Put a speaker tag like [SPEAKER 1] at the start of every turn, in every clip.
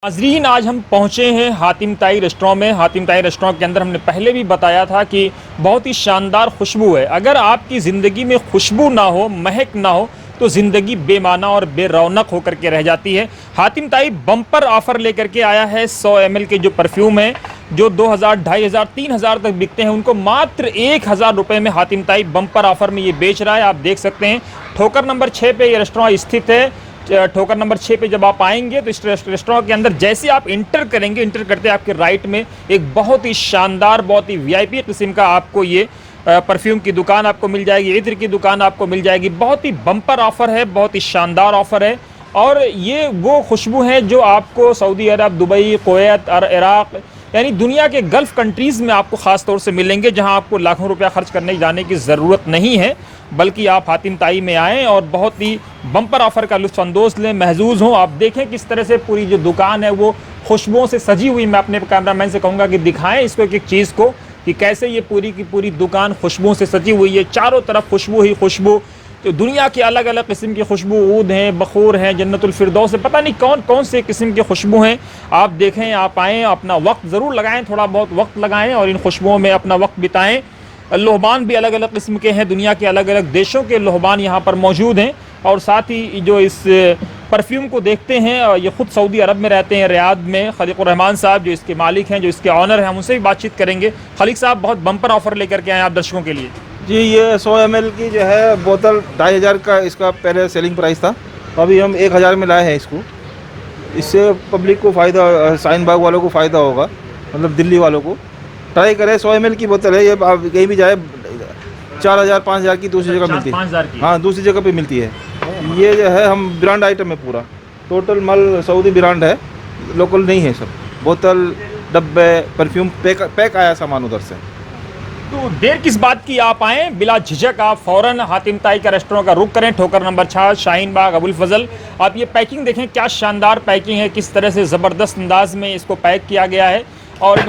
[SPEAKER 1] नाज़रीन, आज हम पहुँचे हैं हातिम ताई रेस्टोरेंट में। हातिम ताई रेस्टोरेंट के अंदर हमने पहले भी बताया था कि बहुत ही शानदार खुशबू है। अगर आपकी ज़िंदगी में खुशबू ना हो, महक ना हो, तो ज़िंदगी बेमाना और बेरौनक होकर के रह जाती है। हातिम ताई बम्पर ऑफ़र लेकर के आया है। 100 ml के जो परफ्यूम हैं, जो 2000, 2500, 3000 तक बिकते हैं, उनको मात्र 1000 रुपये में हातिम ताई बम्पर ऑफ़र में ये बेच रहा है। आप देख सकते हैं, ठोकर नंबर 6 पे ये रेस्टोरेंट स्थित है। ठोकर नंबर 6 पे जब आप आएंगे तो इस रेस्टोरेंट के अंदर जैसे आप इंटर करेंगे, इंटर करते आपके राइट में एक बहुत ही शानदार, बहुत ही वीआईपी किस्म का आपको ये परफ्यूम की दुकान आपको मिल जाएगी, इत्र की दुकान आपको मिल जाएगी। बहुत ही बम्पर ऑफ़र है, बहुत ही शानदार ऑफ़र है। और ये वो खुशबू है जो आपको सऊदी अरब, दुबई, कुवैत और इराक़, यानी दुनिया के गल्फ़ कंट्रीज़ में आपको ख़ास तौर से मिलेंगे, जहां आपको लाखों रुपया खर्च करने जाने की ज़रूरत नहीं है, बल्कि आप हातिम ताई में आएँ और बहुत ही बम्पर ऑफ़र का लुत्फ़अंदोज़ लें, महजूज़ हों। आप देखें किस तरह से पूरी जो दुकान है वो खुशबुओं से सजी हुई। मैं अपने कैमरामैन से कहूँगा कि दिखाएँ इसको एक चीज़ को, कि कैसे ये पूरी की पूरी दुकान खुशबुओं से सजी हुई है। चारों तरफ खुशबू ही खुशबू, तो दुनिया की अलग अलग किस्म की खुशबू, ऊद हैं, बखूर हैं, जन्नतुल फिरदौस है, पता नहीं कौन कौन से किस्म की खुशबू हैं। आप देखें, आप आएँ, अपना वक्त ज़रूर लगाएं, थोड़ा बहुत वक्त लगाएं और इन खुशबुओं में अपना वक्त बिताएं। लोहबान भी अलग अलग किस्म के हैं, दुनिया के अलग अलग देशों के लोहबान यहाँ पर मौजूद हैं। और साथ ही जो इस परफ्यूम को देखते हैं, ये ख़ुद सऊदी अरब में रहते हैं, रियाद में। खलीकुर रहमान साहब जो इसके मालिक हैं, जो इसके ऑनर हैं, हम उनसे भी बातचीत करेंगे। खलीक साहब, बहुत बम्पर ऑफ़र लेकर के आए आप दर्शकों के लिए।
[SPEAKER 2] जी, ये 100 ml की जो है बोतल 2500 का इसका पहले सेलिंग प्राइस था, अभी हम 1000 में लाए हैं इसको। इससे पब्लिक को फ़ायदा, शाहीन बाग वालों को फ़ायदा होगा, मतलब दिल्ली वालों को। ट्राई करें, 100 ml की बोतल है ये, आप कहीं भी जाए 4000, 5000 की दूसरी जगह मिलती है। हाँ, दूसरी जगह पे मिलती है। ये जो है हम ब्रांड आइटम है, पूरा टोटल माल सऊदी ब्रांड है, लोकल नहीं है। सब बोतल, डब्बे, परफ्यूम पैक आया सामान उधर से।
[SPEAKER 1] तो देर किस बात की, आप आएँ बिला झिझक, आप फ़ौरन हातिम ताई का रेस्टोरेंट का रुख करें। ठोकर नंबर 6, शाहीन बाग, अबुल फजल। आप ये पैकिंग देखें, क्या शानदार पैकिंग है, किस तरह से ज़बरदस्त अंदाज में इसको पैक किया गया है। और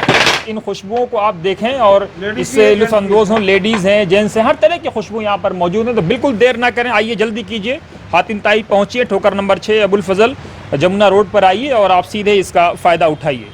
[SPEAKER 1] इन खुशबुओं को आप देखें और इससे लुत्फ़अंदोज़ हों। लेडीज़ हैं, जेंट्स हैं, हर तरह की खुशबू यहाँ पर मौजूद है। तो बिल्कुल देर ना करें, आइए जल्दी कीजिए, हातिम ताई पहुँचिए। ठोकर नंबर 6, अबुल फजल, जमुना रोड पर आइए और आप सीधे इसका फ़ायदा उठाइए।